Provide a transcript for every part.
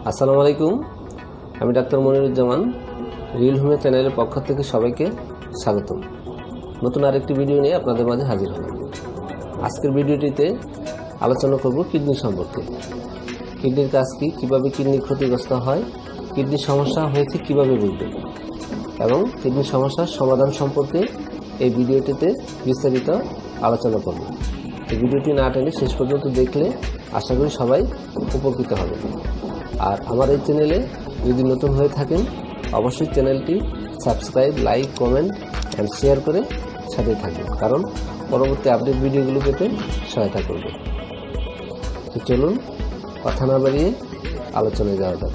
আসসালামু আলাইকুম, আমি ডাক্তার মনিরুজ্জামান। রিয়েল হোমিও চ্যানেলের পক্ষ থেকে সবাইকে স্বাগতম। নতুন আরেকটি ভিডিও নিয়ে আপনাদের মাঝে হাজির হলাম। আজকের ভিডিওটিতে আলোচনা করব কিডনি সম্পর্কে। কিডনির কাজ কী, কীভাবে কিডনি ক্ষতিগ্রস্ত হয়, কিডনির সমস্যা হয়েছে কীভাবে বুঝবেন এবং কিডনির সমস্যার সমাধান সম্পর্কে এই ভিডিওটিতে বিস্তারিত আলোচনা করব। এই ভিডিওটি না টেনে শেষ পর্যন্ত দেখলে আশা করি সবাই উপকৃত হবে। আর আমার এই চ্যানেলে যদি নতুন হয়ে থাকেন অবশ্যই চ্যানেলটি subscribe, like, comment and share করে সাথে থাকুন, কারণ পরবর্তী আপডেট ভিডিওগুলো পেতে সহায়তা করবে। তো চলুন কথা না বাড়িয়ে আলোচনায় যাওয়া যাক।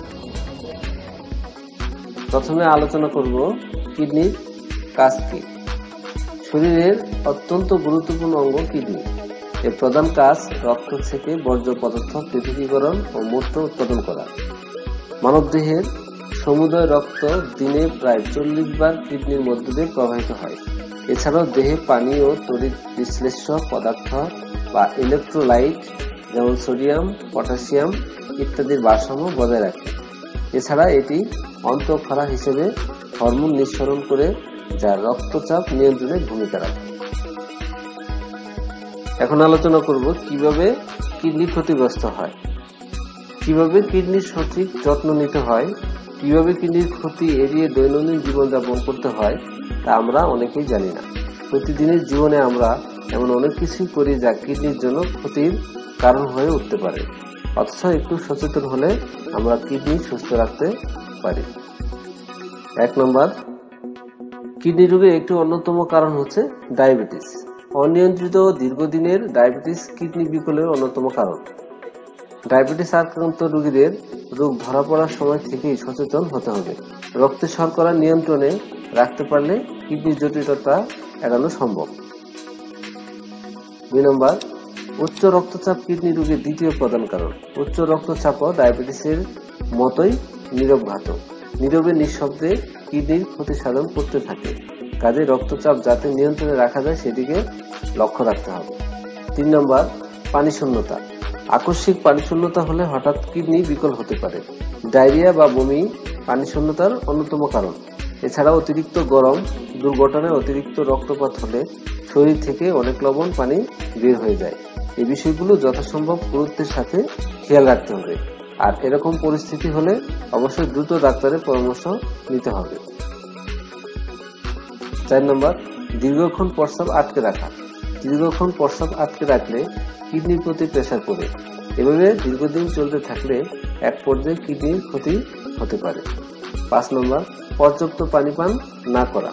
প্রথমে আলোচনা করব কিডনির কাজ কী। শরীরের অত্যন্ত গুরুত্বপূর্ণ অঙ্গ কিডনি। এর প্রধান কাজ রক্ত থেকে বর্জ্য পদার্থ পৃথকীকরণ ও মূত্র উৎপাদন করা। মানবদেহের সমুদয় রক্ত দিনে প্রায় 40 বার কিডনির মধ্য দিয়ে প্রবাহিত হয়। এছাড়াও দেহে পানি ও তড়িৎ বিশ্লেষ্য পদার্থ বা ইলেকট্রোলাইট যেমন সোডিয়াম, পটাশিয়াম ইত্যাদির ভারসাম্য বজায় রাখে। এছাড়া এটি অন্তঃক্ষরা হিসেবে হরমোন নিঃসরণ করে, যা রক্তচাপ নিয়ন্ত্রণে ভূমিকা রাখে। এখন আলোচনা করব কিভাবে কিডনি ক্ষতিগ্রস্ত হয়, কিভাবে কিডনির সঠিক যত্ন নিতে হয়, কিভাবে কিডনির ক্ষতি এড়িয়ে দৈনন্দিন জীবনযাপন করতে হয় তা আমরা অনেকেই জানি না। প্রতিদিনের জীবনে আমরা এমন অনেক কিছুই করি যা কিডনির জন্য ক্ষতির কারণ হয়ে উঠতে পারে, অথচ একটু সচেতন হলে আমরা কিডনি সুস্থ রাখতে পারি। 1 নম্বর, কিডনি রোগের একটি অন্যতম কারণ হচ্ছে ডায়াবেটিস। অনিয়ন্ত্রিত দীর্ঘদিনের ডায়াবেটিস কিডনি বিকলের অন্যতম কারণ। ডায়াবেটিস আক্রান্ত রোগীদের রোগ ধরা পড়ার সময় থেকেই সচেতন হতে হবে। রক্তে শর্করা নিয়ন্ত্রণে রাখতে পারলে কিডনির জটিলতা এড়ানো সম্ভব। 2 নম্বর, উচ্চ রক্তচাপ কিডনি রোগের দ্বিতীয় প্রধান কারণ। উচ্চ রক্তচাপও ডায়াবেটিসের মতোই নীরব ঘাতক। নীরবে নিঃশব্দে কিডনির ক্ষতি সাধন করতে থাকে। কাজে রক্তচাপ যাতে নিয়ন্ত্রণে রাখা যায় সেদিকে লক্ষ্য রাখতে হবে। 3 নম্বর, পানিশূন্যতা। আকস্মিক পানিশূন্যতা হলে হঠাৎ কিডনি বিকল হতে পারে। ডায়রিয়া বা বমি পানিশূন্যতার অন্যতম কারণ। এছাড়া অতিরিক্ত গরম, দুর্ঘটনায় অতিরিক্ত রক্তপাত হলে শরীর থেকে অনেক লবণ পানি বের হয়ে যায়। এই বিষয়গুলো যথাসম্ভব গুরুত্বের সাথে খেয়াল রাখতে হবে। আর এরকম পরিস্থিতি হলে অবশ্যই দ্রুত ডাক্তারের পরামর্শ নিতে হবে। 4 নম্বর, দীর্ঘক্ষণ প্রস্রাব আটকে রাখা। দীর্ঘক্ষণ প্রস্রাব আটকে রাখলে কিডনির প্রতি প্রেসার পড়ে। এভাবে দীর্ঘদিন চলতে থাকলে এক পর্যায়ে কিডনির ক্ষতি হতে পারে। 5 নম্বর, পর্যাপ্ত পানি পান না করা।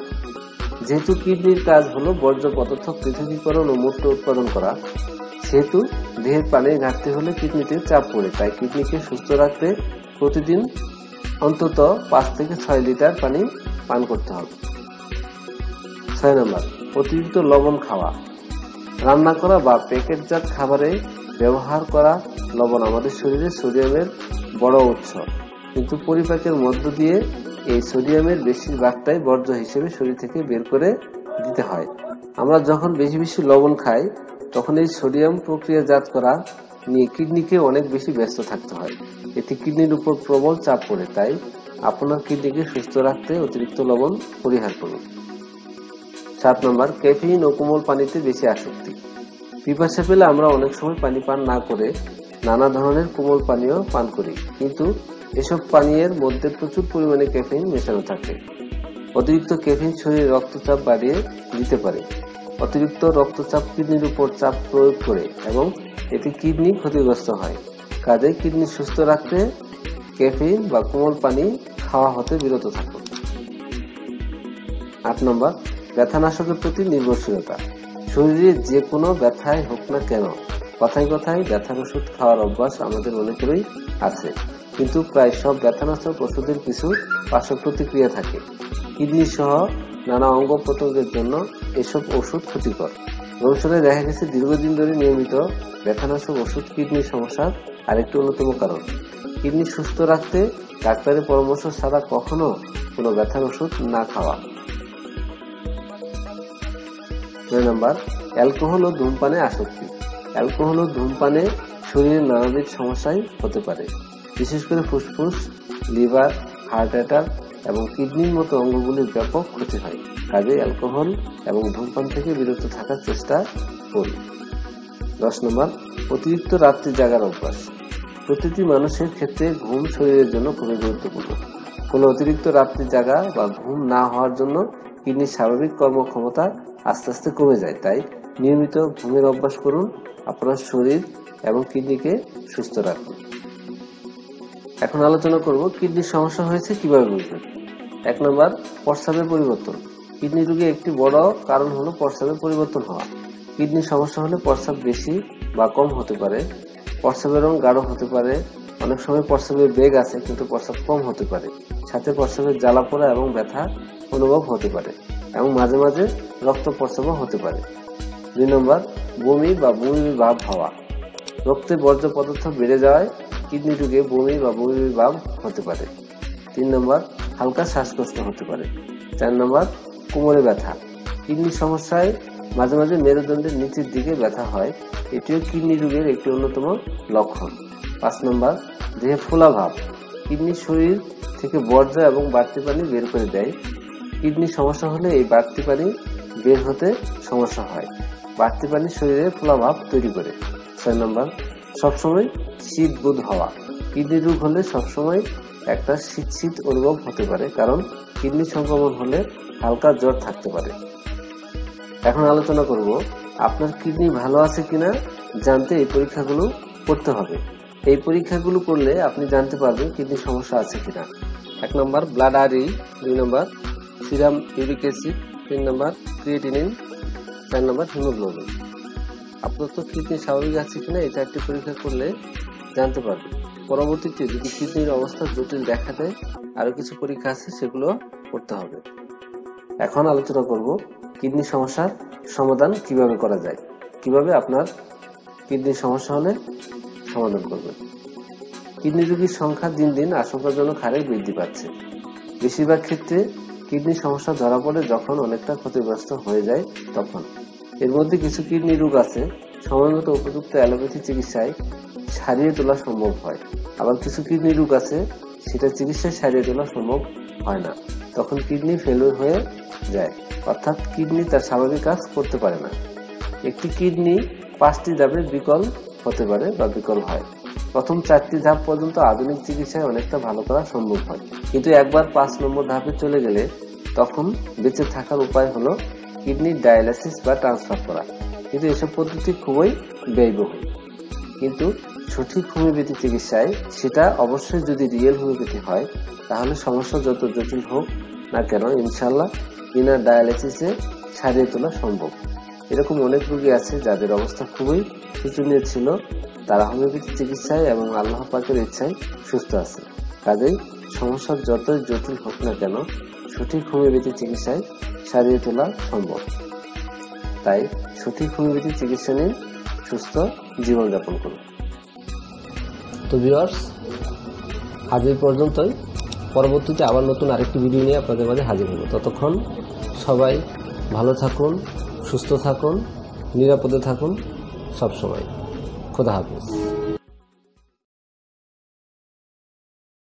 যেহেতু কিডনির কাজ হলো বর্জ্য পদার্থ পৃথকীকরণ ও মূত্র উৎপাদন করা, সেহেতু দেহের পানির ঘাটতি হলে কিডনিতে চাপ পড়ে। তাই কিডনিকে সুস্থ রাখতে প্রতিদিন অন্তত 5 থেকে 6 লিটার পানি পান করতে হবে। 6 নম্বর, অতিরিক্ত লবণ খাওয়া। রান্না করা বা প্যাকেটজাত খাবারে ব্যবহার করা লবণ আমাদের শরীরে সোডিয়ামের বড় উৎস, কিন্তু পরিপাকের মধ্য দিয়ে এই সোডিয়ামের বেশিরভাগটাই বর্জ্য হিসেবে শরীর থেকে বের করে দিতে হয়। আমরা যখন বেশি বেশি লবণ খাই তখন এই সোডিয়াম প্রক্রিয়াজাত করা নিয়ে কিডনিকে অনেক বেশি ব্যস্ত থাকতে হয়। এতে কিডনির উপর প্রবল চাপ পড়ে। তাই আপনার কিডনিকে সুস্থ রাখতে অতিরিক্ত লবণ পরিহার করুন। 7 নম্বর, ক্যাফেইন ও কোমল পানিতে বেশি আসক্তি। পিপাসা পেলে আমরা অনেক সময় পানি পান না করে নানা ধরনের কোমল পানীয় পান করি, কিন্তু এসব পানীয়ের মধ্যে প্রচুর পরিমাণে ক্যাফেইন মেশানো থাকে। অতিরিক্ত ক্যাফেইন শরীরে রক্তচাপ বাড়িয়ে দিতে পারে। অতিরিক্ত রক্তচাপ কিডনির উপর চাপ প্রয়োগ করে এবং এতে কিডনি ক্ষতিগ্রস্ত হয়। কাজে কিডনি সুস্থ রাখতে ক্যাফেইন বা কোমল পানি খাওয়া হতে বিরত থাকুন। 8 নম্বর, ব্যথানাশকের প্রতি নির্ভরশীলতা। শরীরে যে কোনো ব্যথায় হোক না কেন কথায় কথায় ব্যথার ওষুধ খাওয়ার অভ্যাস আমাদের অনেকেরই আছে, কিন্তু প্রায় সব ব্যথানাশক ওষুধের কিছু পার্শ্ব প্রতিক্রিয়া থাকে। কিডনি সহ নানা অঙ্গ প্রত্যঙ্গের জন্য এসব ওষুধ ক্ষতিকর। গবেষণায় দেখা গেছে দীর্ঘদিন ধরে নিয়মিত ব্যথানাশক ওষুধ কিডনির সমস্যার আরেকটি অন্যতম কারণ। কিডনি সুস্থ রাখতে ডাক্তারের পরামর্শ ছাড়া কখনো কোনো ব্যথার ওষুধ না খাওয়া। 9 নম্বর, অ্যালকোহল ও ধূমপানে আসক্তি। অ্যালকোহল ও ধূমপানে শরীরে নানাবিধ সমস্যাই হতে পারে। বিশেষ করে ফুসফুস, লিভার, হার্ট অ্যাটাক এবং কিডনির মতো অঙ্গগুলির ব্যাপক ক্ষতি হয়। কাজে অ্যালকোহল এবং ধূমপান থেকে বিরত থাকার চেষ্টা করুন। 10 নম্বর, অতিরিক্ত রাত্রি জাগার অভ্যাস। প্রতিটি মানুষের ক্ষেত্রে ঘুম শরীরের জন্য খুবই গুরুত্বপূর্ণ। কোনো অতিরিক্ত রাত্রি জাগা বা ঘুম না হওয়ার জন্য কিডনির স্বাভাবিক কর্মক্ষমতা আস্তে আস্তে কমে যায়। তাই নিয়মিত ঘুমের অভ্যাস করুন। আপনার শরীর এবং কিডনিকে সুস্থ রাখুন। এখন আলোচনা করব কিডনির সমস্যা হয়েছে কিভাবে বুঝবেন। 1 নম্বর, প্রস্রাবের পরিবর্তন। কিডনি রোগে একটি বড় কারণ হলো প্রস্রাবের পরিবর্তন হওয়া। কিডনির সমস্যা হলে প্রস্রাব বেশি বা কম হতে পারে, প্রস্রাবের রং গাঢ় হতে পারে, অনেক সময় প্রস্রাবের বেগ আছে কিন্তু প্রস্রাব কম হতে পারে, সাথে প্রস্রাবের জ্বালা পোড়া এবং ব্যথা অনুভব হতে পারে এবং মাঝে মাঝে রক্ত প্রস্রাবও হতে পারে। 2 নম্বর, বমি বা বমি ভাব হওয়া। রক্তে বর্জ্য পদার্থ বেড়ে যাওয়ায় কিডনি রোগে বমি বা বমি ভাব হতে পারে। 3 নম্বর, হালকা শ্বাসকষ্ট হতে পারে। 4 নম্বর, কোমরে ব্যথা। কিডনির সমস্যায় মাঝে মাঝে মেরুদণ্ডের নিচের দিকে ব্যথা হয়, এটিও কিডনি রোগের একটি অন্যতম লক্ষণ। 5 নম্বর, দেহে ফোলা ভাব। কিডনি শরীর থেকে বর্জ্য এবং বাড়তি পানি বের করে দেয়। কিডনির সমস্যা হলে এই বাড়তি পানি বের হতে সমস্যা হয়। বাড়তি পানি শরীরে ফোলা ভাব তৈরি করে। 6 নম্বর, সবসময় শীত বোধ হওয়া। কিডনি রোগ হলে সবসময় একটা শীত শীত অনুভব হতে পারে, কারণ কিডনি সংক্রমণ হলে হালকা জ্বর থাকতে পারে। এখন আলোচনা করব আপনার কিডনি ভালো আছে কিনা জানতে এই পরীক্ষাগুলো করতে হবে। এই পরীক্ষাগুলো করলে আপনি জানতে পারবেন কিডনির সমস্যা আছে কিনা। 1 নম্বর, ব্লাড আরই। 2 নম্বর, সিরাম ইউরিক অ্যাসিড। 3 নম্বর, ক্রিয়েটিনিন। 4 নম্বর, হিমোগ্লোবিন। আপনার তো কিডনি স্বাভাবিক আছে কিনা এটা একটি পরীক্ষা করলে জানতে পারবেন। পরবর্তীতে যদি কিডনির অবস্থা জটিল দেখা দেয় আরো কিছু পরীক্ষা আছে, সেগুলো করতে হবে। এখন আলোচনা করব কিডনি সমস্যার সমাধান কিভাবে করা যায়, কিভাবে আপনার কিডনির সমস্যা হলে সমাধান করবেন। কিডনি রোগীর সংখ্যা দিন দিন আশঙ্কাজনক হারে বৃদ্ধি পাচ্ছে। বেশিরভাগ ক্ষেত্রে কিডনি সমস্যা ধরা পড়ে যখন অনেকটা ক্ষতিগ্রস্ত হয়ে যায় তখন। এর মধ্যে কিছু কিডনি রোগ আছে সময়মতো উপযুক্ত অ্যালোপ্যাথি চিকিৎসায় সারিয়ে তোলা সম্ভব হয়, আবার কিছু কিডনি রোগ আছে সেটা চিকিৎসায় সারিয়ে তোলা সম্ভব হয় না, তখন কিডনি ফেলিওর হয়ে যায়, অর্থাৎ কিডনি তার স্বাভাবিক কাজ করতে পারে না। একটি কিডনি 5টি ধাপে বিকল হতে পারে বা বিকল হয়। প্রথম 4টি ধাপ পর্যন্ত আধুনিক চিকিৎসায় অনেকটা ভালো করা সম্ভব হয়, কিন্তু একবার 5 নম্বর ধাপে চলে গেলে তখন বেঁচে থাকার উপায় হলো কিডনি ডায়ালাইসিস বা ট্রান্সফার করা। কিন্তু এসব পদ্ধতি খুবই ব্যয়বহুল, কিন্তু সঠিক হোমিওপ্যাথি চিকিৎসায় সেটা অবশ্যই যদি রিয়েল হোমিওপ্যাথি হয় তাহলে সমস্যা যত জটিল হোক না কেন ইনশাল্লাহ বিনা ডায়ালাইসিসে সারিয়ে তোলা সম্ভব। এরকম অনেক রোগী আছে যাদের অবস্থা খুবই শোচনীয় ছিল, তারা হোমিওপ্যাথি চিকিৎসায় এবং আল্লাহ পাকের ইচ্ছায় সুস্থ আছে। কাজেই সমস্যা যতই জটিল হোক না কেন সঠিক হোমিওপ্যাথি চিকিৎসায় সারিয়ে তোলা সম্ভব। তাই সঠিক হোমিওপ্যাথি চিকিৎসা নিয়ে সুস্থ জীবনযাপন করুন। তো ভিউয়ার্স, আজ এই পর্যন্তই। পরবর্তীতে আবার নতুন আরেকটি ভিডিও নিয়ে আপনাদের মাঝে হাজির হব। ততক্ষণ সবাই ভালো থাকুন, সুস্থ থাকুন, নিরাপদে থাকুন সবসময়। খোদা হাফেজ।